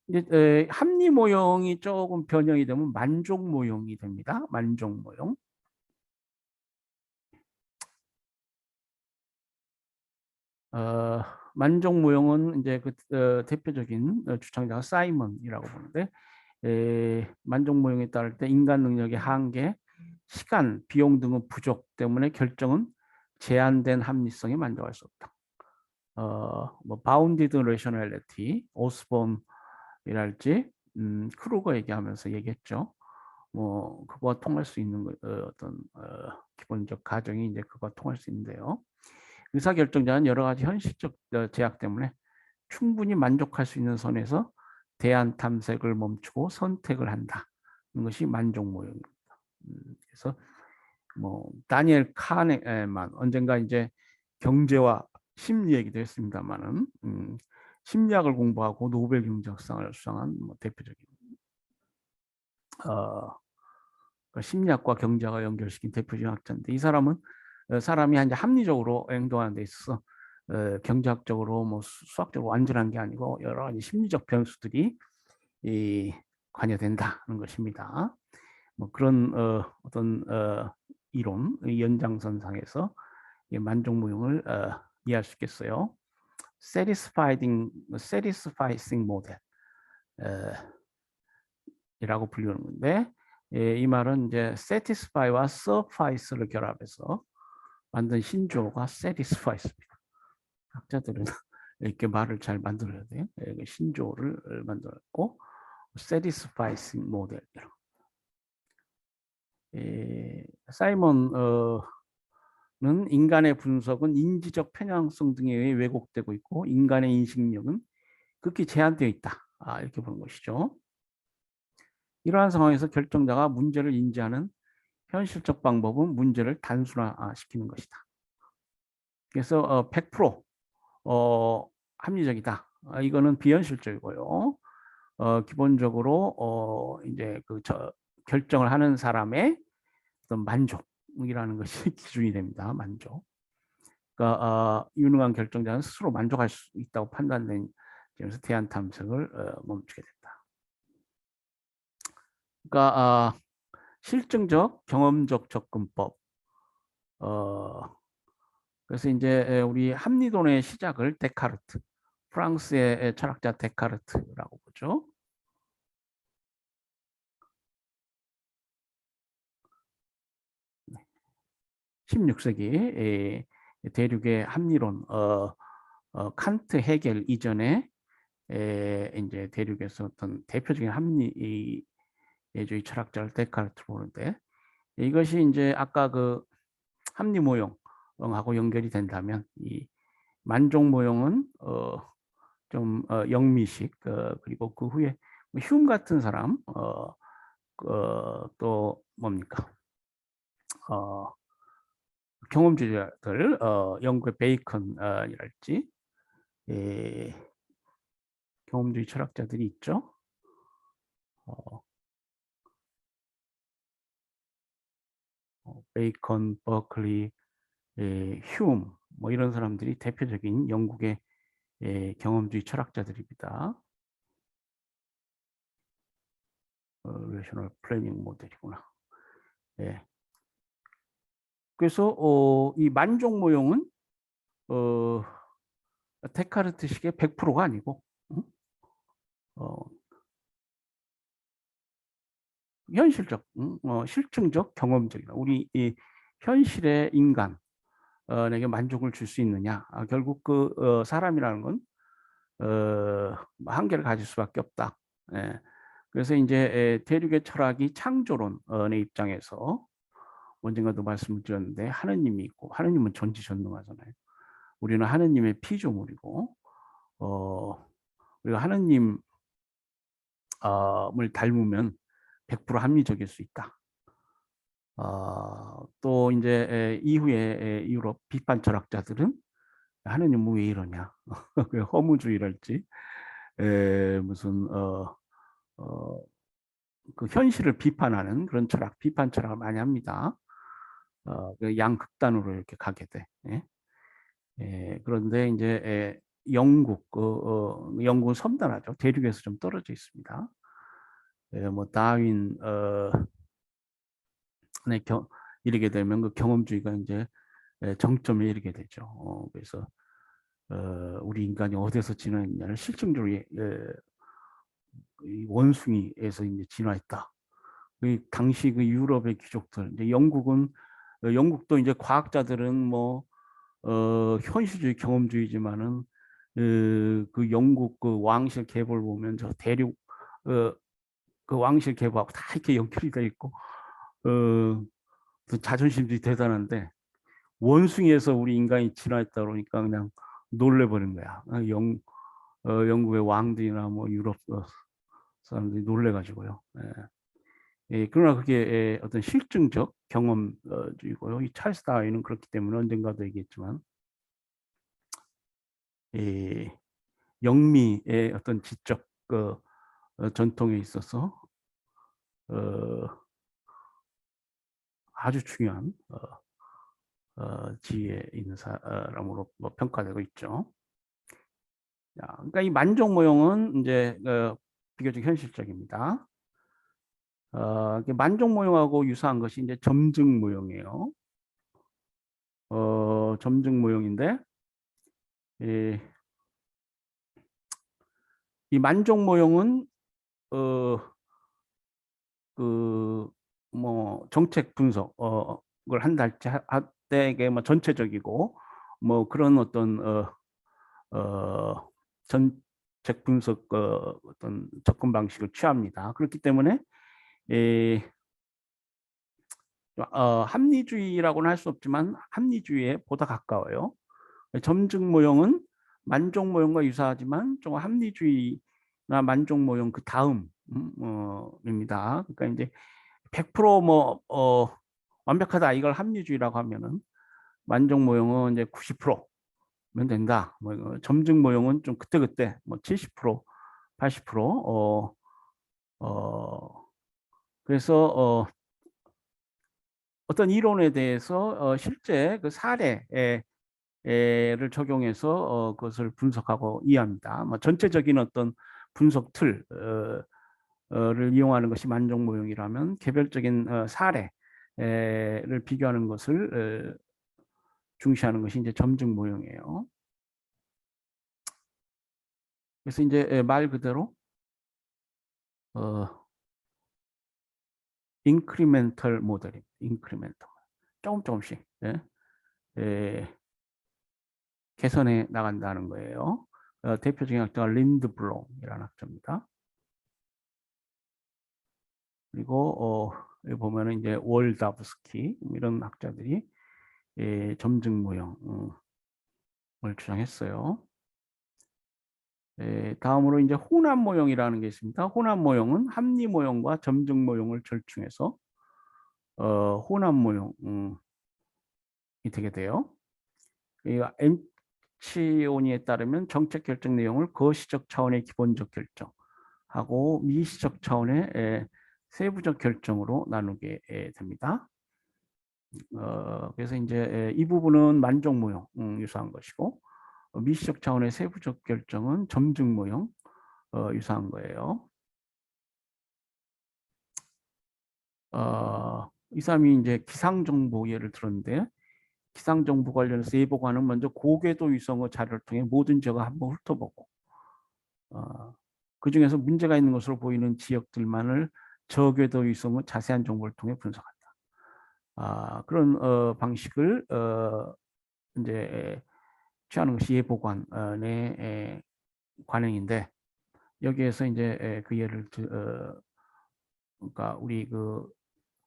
이제 합리 모형이 조금 변형이 되면 만족 모형이 됩니다. 만족 모형. 어, 만족 모형은 이제 그 대표적인 주창자가 사이먼이라고 보는데 만족 모형에 따를 때 인간 능력의 한계, 시간, 비용 등의 부족 때문에 결정은 제한된 합리성에 만족할 수 없다. 뭐 바운디드 레셔널리티, 오스본이랄지 크루거 얘기하면서 얘기했죠. 뭐 그거와 통할 수 있는 어떤 기본적 가정이 이제 그거와 통할 수 있는데요. 의사결정자는 여러 가지 현실적 제약 때문에 충분히 만족할 수 있는 선에서 대안 탐색을 멈추고 선택을 한다. 것이 만족 모형입니다. 그래서 뭐 다니엘 카네만 언젠가 이제 경제와 심리 얘기도 했습니다만은 심리학을 공부하고 노벨 경제학상을 수상한 뭐 대표적인 어, 심리학과 경제학을 연결시킨 대표적인 학자인데 이 사람은 사람이 이제 합리적으로 행동하는 데 있어서 경제학적으로 뭐 수학적으로 완전한 게 아니고 여러 가지 심리적 변수들이 관여된다는 것입니다. 뭐 그런 어떤 이론 연장선상에서 만족무용을 이해할 수 있겠어요. satisfying model 이라고 불리는 건데, 이 말은 이제 satisfy와 suffice를 결합해서 만든 신조어가 satisfy입니다. 학자들은 이렇게 말을 잘 만들어야 돼요. 신조어를 만들었고 satisfying model. 사이먼은 인간의 분석은 인지적 편향성 등에 의해 왜곡되고 있고 인간의 인식력은 극히 제한되어 있다. 이렇게 보는 것이죠. 이러한 상황에서 결정자가 문제를 인지하는 현실적 방법은 문제를 단순화시키는 것이다. 그래서 100% 합리적이다. 이거는 비현실적이고요. 기본적으로 이제 결정을 하는 사람의 어떤 만족이라는 것이 기준이 됩니다. 만족. 그러니까 유능한 결정자는 스스로 만족할 수 있다고 판단된 점에서 대안 탐색을 멈추게 된다. 그러니까 실증적, 경험적 접근법. 그래서 이제 우리 합리론의 시작을 데카르트, 프랑스의 철학자 데카르트라고 보죠. 16세기 대륙의 합리론, 칸트, 헤겔 이전에 이제 대륙에서 어떤 대표적인 합리주의 철학자를 데카르트로 보는데, 이것이 이제 아까 그 합리 모형하고 연결이 된다면 이 만족 모형은 좀 영미식, 그리고 그 후에 휴움 같은 사람, 또 뭡니까, 경험주의자들, 영국의 베이컨이랄지 경험주의 철학자들이 있죠. 베이컨, 버클리, 휴움, 뭐 이런 사람들이 대표적인 영국의 경험주의 철학자들입니다. 레이셔널 플래닝 모델이구나. 예. 그래서 이 만족 모형은 데카르트식의 100%가 아니고 현실적, 실증적, 경험적이다. 우리 이 현실의 인간에게 만족을 줄 수 있느냐? 결국 그 사람이라는 건 한계를 가질 수밖에 없다. 예. 그래서 이제 대륙의 철학이 창조론의 입장에서 언젠가도 말씀을 드렸는데 하느님이 있고 하느님은 전지전능하잖아요. 우리는 하느님의 피조물이고 우리가 하느님을 닮으면 100% 합리적일 수 있다. 또 이제 이후에 유럽 비판 철학자들은 하느님은 왜 이러냐, 허무주의랄지 무슨 그 현실을 비판하는 그런 철학, 비판 철학을 많이 합니다. 양극단으로 이렇게 가게 돼. 그런데 이제 영국은 섬단하죠. 대륙에서 좀 떨어져 있습니다. 뭐 다윈 이르게 되면 그 경험주의가 이제 정점에 이르게 되죠. 그래서 우리 인간이 어디서 진화했냐를 실증적으로 원숭이에서 이제 진화했다. 당시 그 유럽의 귀족들, 이제 영국도 이제 과학자들은 뭐 현실주의, 경험주의지만은 그 영국 그 왕실 계보를 보면 저 대륙 그 왕실 계보하고 다 이렇게 연결이 돼 있고 자존심들이 대단한데 원숭이에서 우리 인간이 진화했다 그러니까 그냥 놀래버린 거야. 영국의 왕들이나 뭐 유럽 사람들이 놀래가지고요. 그러나 그게 어떤 실증적 경험주의고요. 이 찰스 다윈은 그렇기 때문에 언젠가도 얘기했지만 영미의 어떤 지적 전통에 있어서 아주 중요한 지위에 있는 사람으로 뭐 평가되고 있죠. 자, 그러니까 이 만족 모형은 이제 비교적 현실적입니다. 만족 모형하고 유사한 것이 이제 점증 모형이에요. 점증 모형인데 이, 이 만족 모형은 그 뭐 정책 분석을 한다 할 때 이게 뭐 전체적이고 뭐 그런 어떤 정책 분석 어떤 접근 방식을 취합니다. 그렇기 때문에 이, 합리주의라고는 할 수 없지만 합리주의에 보다 가까워요. 점증 모형은 만족 모형과 유사하지만 좀 합리주의나 만족 모형 그 다음입니다. 그러니까 이제 100%뭐 완벽하다 이걸 합리주의라고 하면은 만족 모형은 이제 90%면 된다. 뭐 점증 모형은 좀 그때그때 뭐 70%, 80% 그래서 어떤 이론에 대해서 실제 그 사례를 적용해서 그것을 분석하고 이해합니다. 뭐 전체적인 어떤 분석 틀을 이용하는 것이 만족 모형이라면 개별적인 사례를 비교하는 것을 중시하는 것이 이제 점증 모형이에요. 그래서 이제 말 그대로 인크리멘털 모델입니다. 인크리멘털 조금씩 개선해 나간다는 거예요. 대표적인 학자가 린드블롬이라는 학자입니다. 그리고 여기 보면은 이제 월다브스키 이런 학자들이 점증 모형을 주장했어요. 다음으로 이제 혼합 모형이라는 게 있습니다. 혼합 모형은 합리 모형과 점증 모형을 절충해서 혼합 모형이 되게 돼요. 엠치오니에 따르면 정책 결정 내용을 거시적 차원의 기본적 결정하고 미시적 차원의 세부적 결정으로 나누게 됩니다. 그래서 이제 이 부분은 만족 모형 유사한 것이고 미시적 차원의 세부적 결정은 점증 모형 유사한 거예요. 이 사람이 이제 기상정보 예를 들었는데 기상정보 관련해서 예보관은 먼저 고궤도 위성의 자료를 통해 모든 지역을 한번 훑어보고 그 중에서 문제가 있는 것으로 보이는 지역들만을 저궤도 위성의 자세한 정보를 통해 분석한다. 그런 방식을 이제 취하는 것이 예보관의 관행인데 여기에서 이제 그 예를 그러니까 우리 그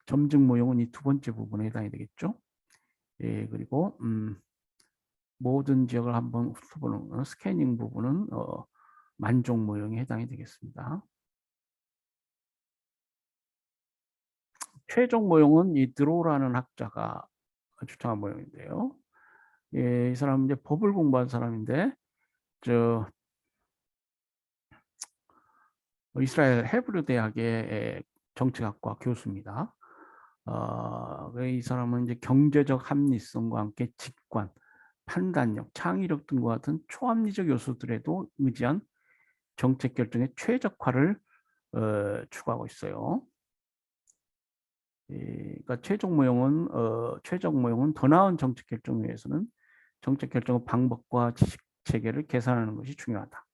점증 모형은 이 두 번째 부분에 해당이 되겠죠. 그리고 모든 지역을 한번 훑어보는 스캐닝 부분은 만족 모형에 해당이 되겠습니다. 최종 모형은 이 드로라는 학자가 주장한 모형인데요. 이 사람은 이제 법을 공부한 사람인데 이스라엘 헤브르 대학의 정치학과 교수입니다. 이 사람은 이제 경제적 합리성과 함께 직관, 판단력, 창의력 등과 같은 초합리적 요소들에도 의지한 정책 결정의 최적화를 추구하고 있어요. 그러니까 최종 모형은 더 나은 정책 결정을 위해서는 정책 결정의 방법과 지식 체계를 개선하는 것이 중요하다.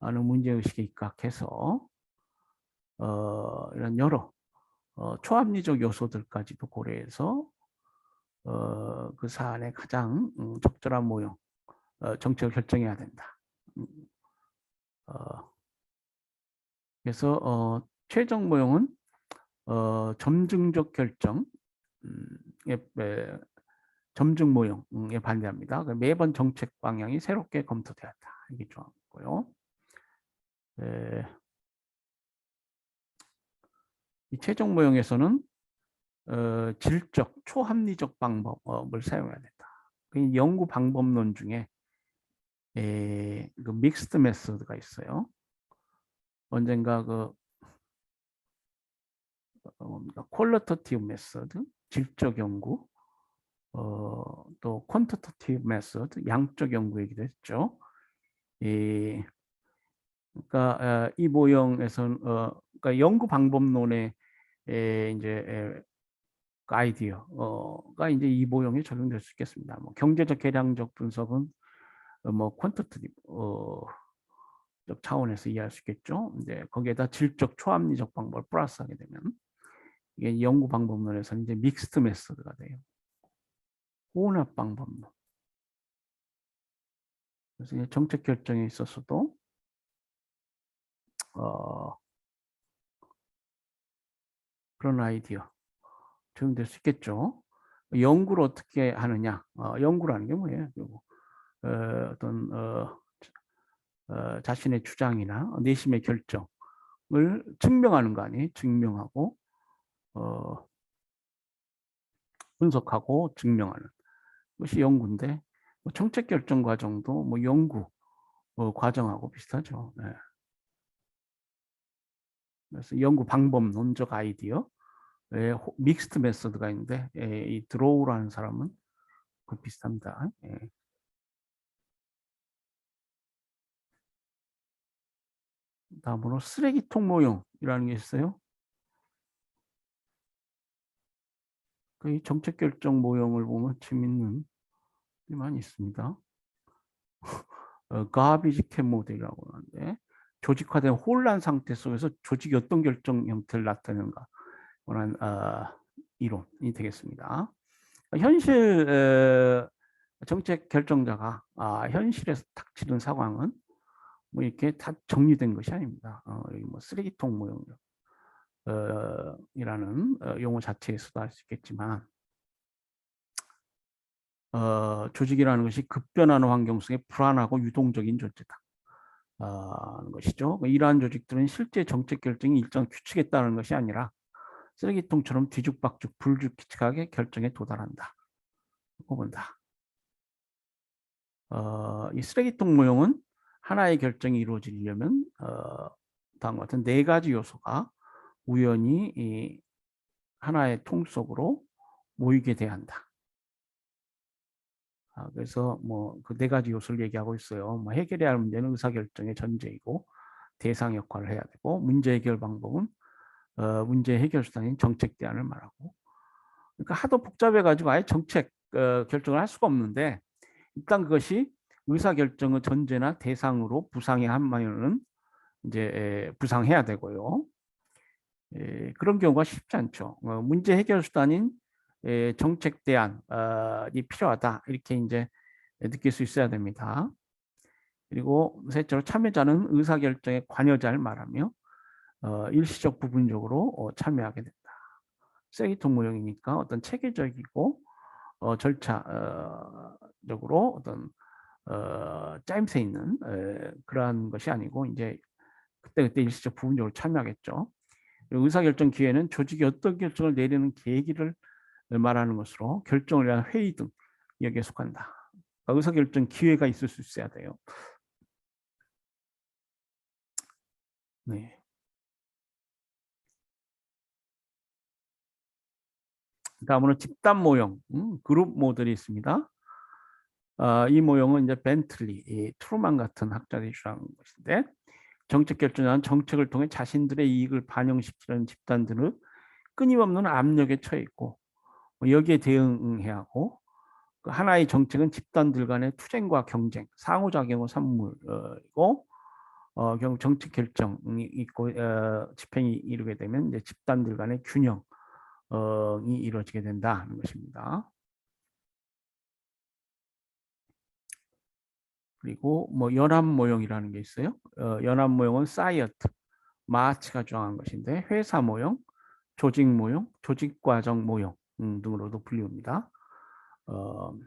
라는 문제의식에 입각해서 이런 여러 초합리적 요소들까지도 고려해서 그 사안의 가장 적절한 모형, 정책을 결정해야 된다. 그래서 최종 모형은 점증적 결정, 점증 모형에 반대합니다. 매번 정책 방향이 새롭게 검토돼야 한다. 이게 중요하고요. 이 최종 모형에서는 질적, 초합리적 방법을 사용해야 된다. 연구 방법론 중에 그 믹스드 메소드가 있어요. 언젠가 그 퀄리터티브 메소드, 질적 연구, 또 quantitative method, 양적 연구 얘기도 했죠. 그러니까 이 모형에서는 그러니까 연구 방법론의 이제 그 아이디어가 이제 이 모형에 적용될 수 있겠습니다. 뭐 경제적 계량적 분석은 뭐 퀀터티브 차원에서 이해할 수 있겠죠. 이제 거기에다 질적 초합리적 방법을 플러스하게 되면 이게 연구 방법론에서는 이제 믹스드 메소드가 돼요. 혼합 방법론. 그래서 정책 결정에 있어서도 그런 아이디어 적용될 수 있겠죠. 연구를 어떻게 하느냐? 연구라는 게 뭐예요? 어떤 자신의 주장이나 내심의 결정을 증명하는 거 아니에요? 증명하고 분석하고 증명하는 것이 연구인데 뭐 정책 결정 과정도 뭐 연구 과정하고 비슷하죠. 네. 그래서 연구 방법론적 아이디어, 믹스드 메소드가 있는데 이 드로우라는 사람은 그 비슷합니다. 예. 다음으로 쓰레기통 모형이라는 게 있어요. 그 정책 결정 모형을 보면 재밌는 게 많이 있습니다. 가비지 캔 모델이라고 하는데 조직화된 혼란 상태 속에서 조직이 어떤 결정 형태를 나타내는가 그런 이론이 되겠습니다. 현실 정책 결정자가 현실에서 닥치는 상황은 뭐 이렇게 다 정리된 것이 아닙니다. 여기 뭐 쓰레기통 모형이라는 용어 자체에서도 알 수 있겠지만 조직이라는 것이 급변하는 환경 속에 불안하고 유동적인 존재다. 하는 것이죠. 이러한 조직들은 실제 정책 결정이 일정 규칙에 따르는 것이 아니라 쓰레기통처럼 뒤죽박죽 불규칙하게 결정에 도달한다. 본다. 이 쓰레기통 모형은 하나의 결정이 이루어지려면 다음과 같은 네 가지 요소가 우연히 이 하나의 통 속으로 모이게 돼야 한다. 그래서 뭐 그 네 가지 요소를 얘기하고 있어요. 뭐 해결해야 할 문제는 의사결정의 전제이고 대상 역할을 해야 되고 문제 해결 방법은 문제 해결 수단인 정책 대안을 말하고 그러니까 하도 복잡해가지고 아예 정책 결정을 할 수가 없는데 일단 그것이 의사결정의 전제나 대상으로 부상해 하면은 이제 부상해야 되고요. 그런 경우가 쉽지 않죠. 문제 해결 수단인 정책 대안이 필요하다 이렇게 이제 느낄 수 있어야 됩니다. 그리고 셋째로 참여자는 의사결정에 관여자를 말하며 일시적 부분적으로 참여하게 된다. 쓰레기통 모형이니까 어떤 체계적이고 절차적으로 어떤 짜임새 있는 그러한 것이 아니고 이제 그때그때 일시적 부분적으로 참여하겠죠. 의사결정 기회는 조직이 어떤 결정을 내리는 계기를 말하는 것으로 결정을 위한 회의 등 여기에 속한다. 그러니까 의사결정 기회가 있을 수 있어야 돼요. 네. 다음으로 집단 모형, 그룹 모델이 있습니다. 이 모형은 이제 벤틀리, 트루만 같은 학자들이 주장한 것인데 정책 결정자는 정책을 통해 자신들의 이익을 반영시키는 집단들은 끊임없는 압력에 처해 있고 여기에 대응해야 하고 하나의 정책은 집단들 간의 투쟁과 경쟁, 상호작용의 산물이고 정책 결정이 있고 집행이 이루게 되면 이제 집단들 간의 균형이 이루어지게 된다는 것입니다. 그리고 뭐 연합 모형이라는 게 있어요. 연합 모형은 사이어트, 마츠가 주장한 것인데 회사 모형, 조직 모형, 조직 과정 모형 등으로도 불리웁니다. 어,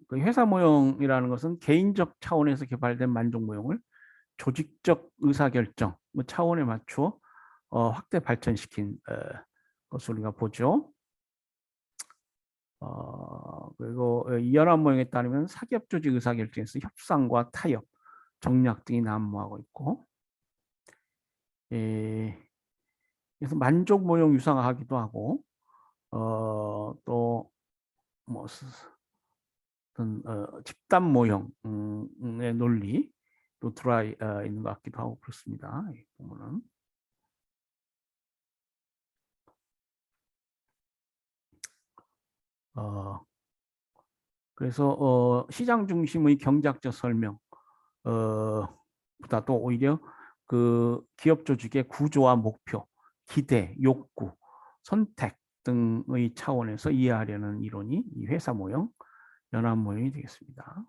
그 회사 모형이라는 것은 개인적 차원에서 개발된 만족 모형을 조직적 의사결정 차원에 맞추어 확대 발전시킨 것을 우리가 보죠. 그리고 이 연합 모형에 따르면 사기업 조직 의사결정에서 협상과 타협, 정략 등이 난무하고 있고 그래서 만족 모형 유상화하기도 하고 또 어떤 집단 모형의 논리도 들어와 있는 것 같기도 하고 그렇습니다. 보면은 그래서 시장 중심의 경제학적 설명 보다도 오히려 그 기업 조직의 구조와 목표, 기대, 욕구, 선택 등의 차원에서 이해하려는 이론이 이 회사 모형, 연합 모형이 되겠습니다.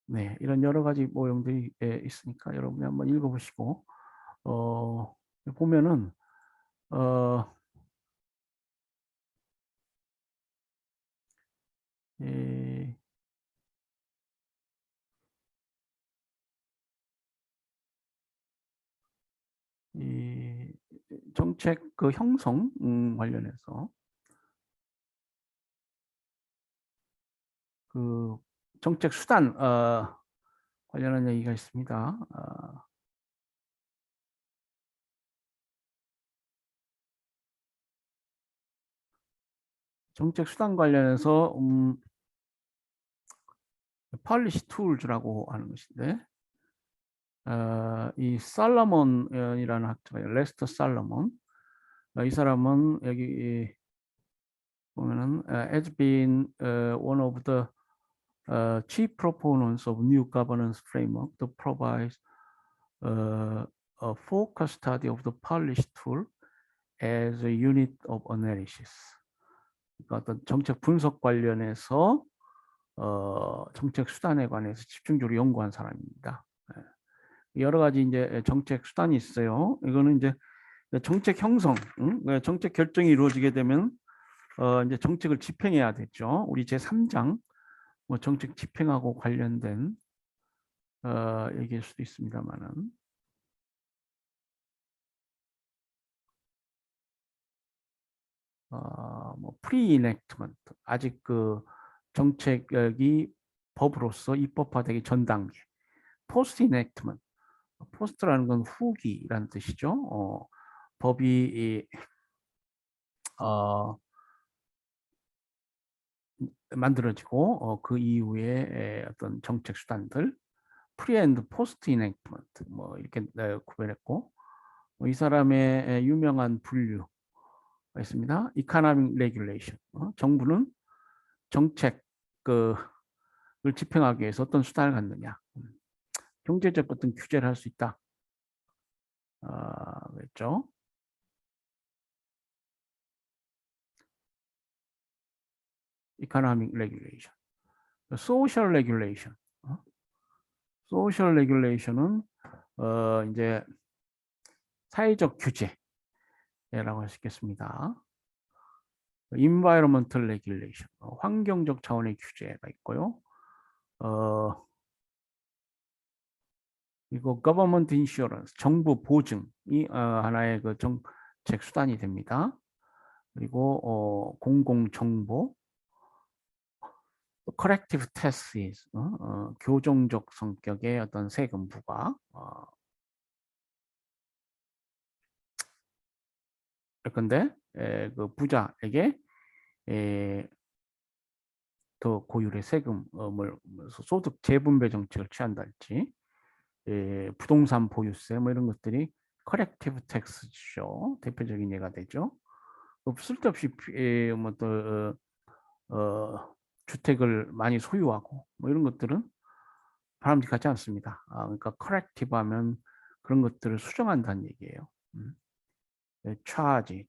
네, 이런 여러 가지 모형들이 있으니까 여러분이 한번 읽어보시고 보면은 이 정책 그 형성 관련해서 그 정책 수단 관련한 얘기가 있습니다. 정책 수단 관련해서 폴리시 툴즈라고 하는 것인데 이 살러몬이라는 학자가 레스터 살러몬 이 사람은 여기 보면은 has been one of the chief proponents of new governance framework that provides a focused study of the policy tool as a unit of analysis. 그러니까 어떤 정책 분석 관련해서 정책 수단에 관해서 집중적으로 연구한 사람입니다. 여러 가지 이제 정책 수단이 있어요. 이거는 이제 정책 형성, 정책 결정이 이루어지게 되면 이제 정책을 집행해야 되죠. 우리 제3장 뭐 정책 집행하고 관련된 얘기일 수도 있습니다만은 뭐 pre-enactment 아직 그 정책이 법으로서 입법화되기 전 단계, post-enactment post라는 건 후기라는 뜻이죠. 법이 만들어지고 그 이후에 어떤 정책 수단들 프리 앤드 포스트 이넥트먼트 뭐 이렇게 구별했고 이 사람의 유명한 분류가 있습니다. 이코노믹 레귤레이션 정부는 정책 을 집행하기 위해서 어떤 수단을 갖느냐 경제적 어떤 규제를 할 수 있다 그랬죠. 이코노믹 레귤레이션 소셜 레귤레이션 소셜 레귤레이션은 이제 사회적 규제라고 할 수 있겠습니다. environmental regulation, 환경적 차원의 규제가 있고요. 그리고 government insurance, 정부 보증이 하나의 그 정책 수단이 됩니다. 그리고 공공정보, corrective taxes, 교정적 성격의 어떤 세금 부과, 그런데 그 부자에게 더 고율의 세금을 소득 재분배 정책을 취한달지 부동산 보유세 뭐 이런 것들이 커렉티브 텍스죠. 대표적인 예가 되죠. 쓸데없이 뭐또 주택을 많이 소유하고 뭐 이런 것들은 바람직하지 않습니다. 그러니까 커렉티브 하면 그런 것들을 수정한다는 얘기예요.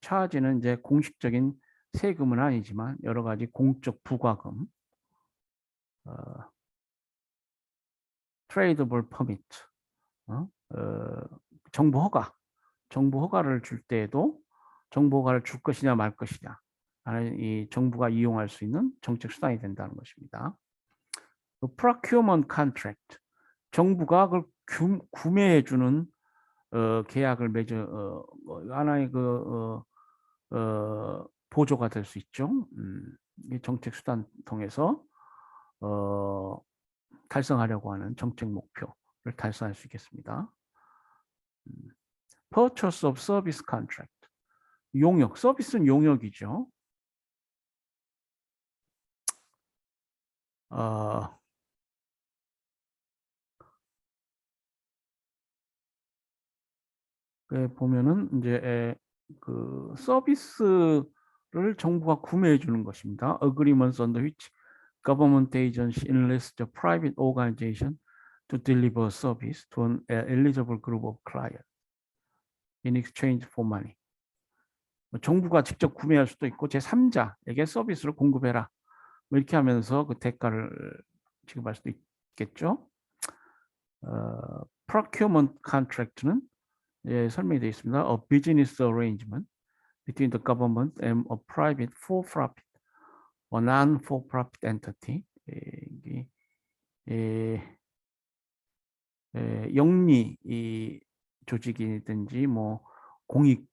차지는 이제 공식적인 세금은 아니지만 여러 가지 공적 부과금, 트레이더블 퍼미트, 정부 허가, 정부 허가를 줄 때에도 정부 허가를 줄 것이냐 말 것이냐 하는 이 정부가 이용할 수 있는 정책 수단이 된다는 것입니다. procurement contract, 정부가 그걸 구매해 주는 계약을 맺어 하나의 그 보조가 될 수 있죠. 이 정책 수단 통해서 달성하려고 하는 정책 목표를 달성할 수 있겠습니다. purchase of service contract. 용역, 서비스는 용역이죠. 보면은 이제 그 서비스를 정부가 구매해 주는 것입니다. Agreements under which government agency enlists the private organization to deliver service to an eligible group of clients in exchange for money. 정부가 직접 구매할 수도 있고 제3자에게 서비스를 공급해라. 이렇게 하면서 그 대가를 지급할 수도 있겠죠. procurement contract는 예, 설명이 되어 있습니다. A business arrangement between the government and a private for-profit or non-for-profit entity. 영리 조직이든지 뭐 공익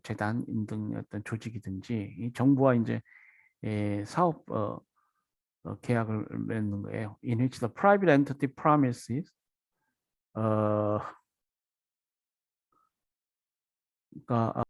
재단 등 어떤 조직이든지 이 정부와 이제 사업 계약을 맺는 거예요. In which the private entity promises 그러니까